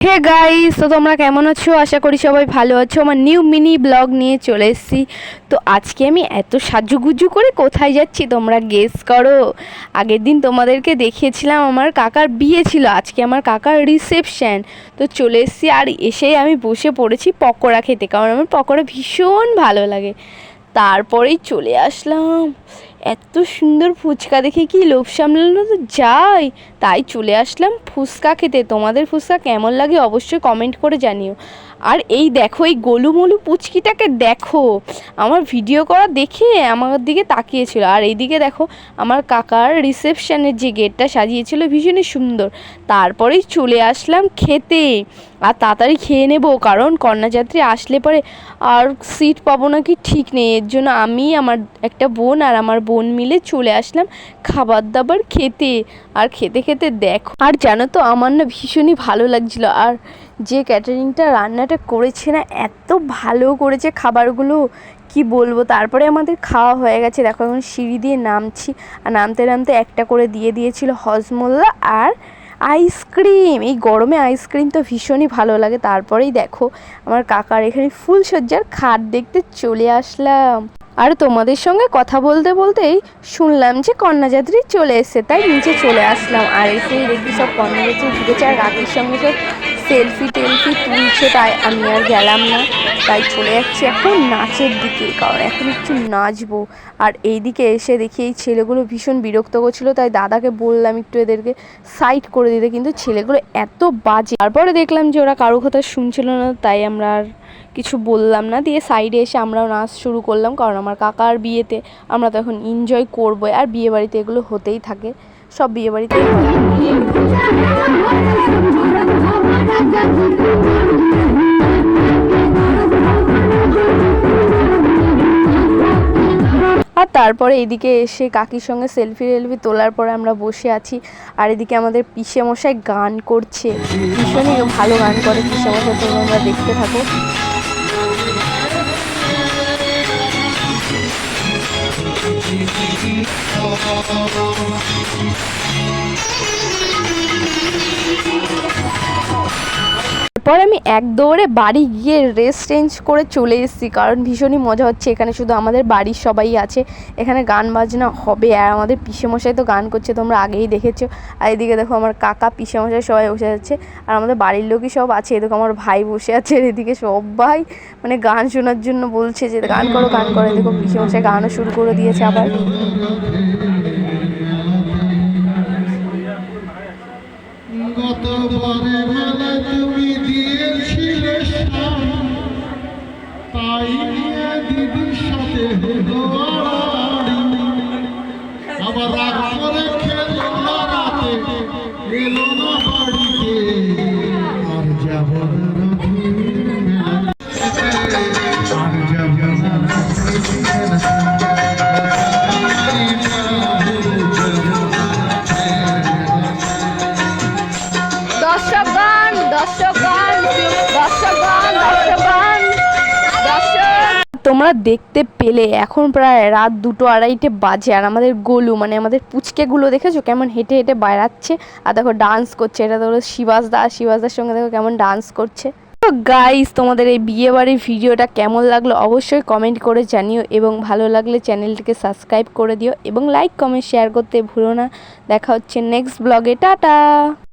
Hey guys, তো তোমরা কেমন আছো? আশা করি সবাই ভালো আছো। আমার নিউ মিনি ব্লগ নিয়ে চলে এসেছি। তো আজকে আমি এত সাজুগুজু করে কোথায় যাচ্ছি তোমরা গেস করো। আগের দিন তোমাদেরকে দেখিয়েছিলাম আমার কাকার বিয়ে ছিল, আজকে আমার কাকার রিসেপশন। তো চলে এসেছি, আর এসেই আমি বসে পড়েছি পকোড়া খেতে, কারণ আমার পকোড়া ভীষণ ভালো লাগে। তারপরেই চলে আসলাম, এত সুন্দর ফুচকা দেখে কি লোভ সামলানো তো যায়, তাই চলে আসলাম ফুচকা খেতে। তোমাদের ফুচকা কেমন লাগে অবশ্যই কমেন্ট করে জানিও। আর এই দেখো, এই গোলুমলু পুচকিটাকে দেখো, আমার ভিডিও করা দেখে আমার দিকে তাকিয়েছিল। আর এইদিকে দেখো, আমার কাকার রিসেপশনের যে গেটটা সাজিয়েছিল ভীষণই সুন্দর। তারপরেই চলে আসলাম খেতে, আর তাড়াতাড়ি খেয়ে নেব, কারণ কন্যাযাত্রী আসলে পরে আর সিট পাবো নাকি ঠিক নেই। এর জন্য আমি, আমার একটা বোন আর আমার বোন মিলে চলে আসলাম খাবার দাবার খেতে। আর খেতে খেতে দেখো, আর জানো তো আমার না ভীষণই ভালো লাগছিল। আর যে ক্যাটারিংটা রান্নাটা করেছে না, এত ভালো করেছে খাবারগুলো, কি বলবো। তারপরে আমাদের খাওয়া হয়ে গেছে, দেখো এখন সিঁড়ি দিয়ে নামছি। আর নামতে নামতে একটা করে দিয়েছিল হজমোল্লা আর আইসক্রিম। এই গরমে আইসক্রিম তো ভীষণই ভালো লাগে। তারপরেই দেখো আমার কাকার এখানে ফুলসজ্জার খাট দেখতে চলে আসলাম। আর তোমাদের সঙ্গে কথা বলতে বলতেই শুনলাম যে কন্যাযাত্রী চলে এসেছে, তাই নিচে চলে আসলাম। আর এসেই দেখি সব কন্যাযাত্রী ঢুকেছে, আর রাতের সঙ্গে সব সেলফি টেলফি তুলছে, তাই আমি আর গেলাম না। তাই চলে যাচ্ছি এখন নাচের দিকে, কারণ এখন একটু নাচবো। আর এইদিকে এসে দেখি এই ছেলেগুলো ভীষণ বিরক্ত করছিল, তাই দাদাকে বললাম একটু এদেরকে সাইড করে দিতে, কিন্তু ছেলেগুলো এত বাজে। তারপরে দেখলাম যে ওরা কারো কথা শুনছিল না, তাই আমরা আর কিছু বললাম না, দিয়ে সাইডে এসে আমরাও নাচ শুরু করলাম। কারণ আমার কাকার বিয়েতে আমরা তো এখন এনজয় করবো, আর বিয়ে বাড়িতে এগুলো হতেই থাকে, সব বিয়ে বাড়িতেই হয়। আর তারপরে এদিকে এসে কাকির সঙ্গে সেলফি তোলার পরে আমরা বসে আছি। আর এদিকে আমাদের পিসে মশাই গান করছে, ভীষণই ভালো গান করে পিসে মশাই, তো আমরা দেখতে থাকো। তারপর আমি এক দৌড়ে বাড়ি গিয়ে ড্রেস চেঞ্জ করে চলে এসেছি, কারণ ভীষণই মজা হচ্ছে এখানে। শুধু আমাদের বাড়ির সবাই আছে, এখানে গান বাজনা হবে। আর আমাদের পিসেমশাই তো গান করছে, তোমরা আগেই দেখেছো। আর এদিকে দেখো আমার কাকা পিসেমশাই সবাই বসে যাচ্ছে, আর আমাদের বাড়ির লোকই সব আছে। এদিকে আমার ভাই বসে আছে, আর এদিকে সবাই মানে গান শোনার জন্য বলছে যে গান করো গান করো। দেখো পিসেমশাই গানও শুরু করে দিয়েছে আবার। তাই নিয়ে দিদির সাথে আবার রাগ করে খেলো না রাতে, এলো না বাড়িতে, আর যাব তোমরা দেখতে পেলে এখন প্রায় রাত 2-2:30 বাজে, আর আমাদের গোলু মানে আমাদের পুচকেগুলো দেখেছো কেমন হেঁটে হেঁটে বেড়াচ্ছে। আর দেখো ডান্স করছে, এটা ধরো শিবাসদার সঙ্গে দেখো কেমন ডান্স করছে। তো গাইস, তোমাদের এই বিয়ে বাড়ির ভিডিওটা কেমন লাগলো অবশ্যই কমেন্ট করে জানিও, এবং ভালো লাগলে চ্যানেলটিকে সাবস্ক্রাইব করে দিও, এবং লাইক কমেন্ট শেয়ার করতে ভুলো না। দেখা হচ্ছে নেক্সট ব্লগে, টাটা।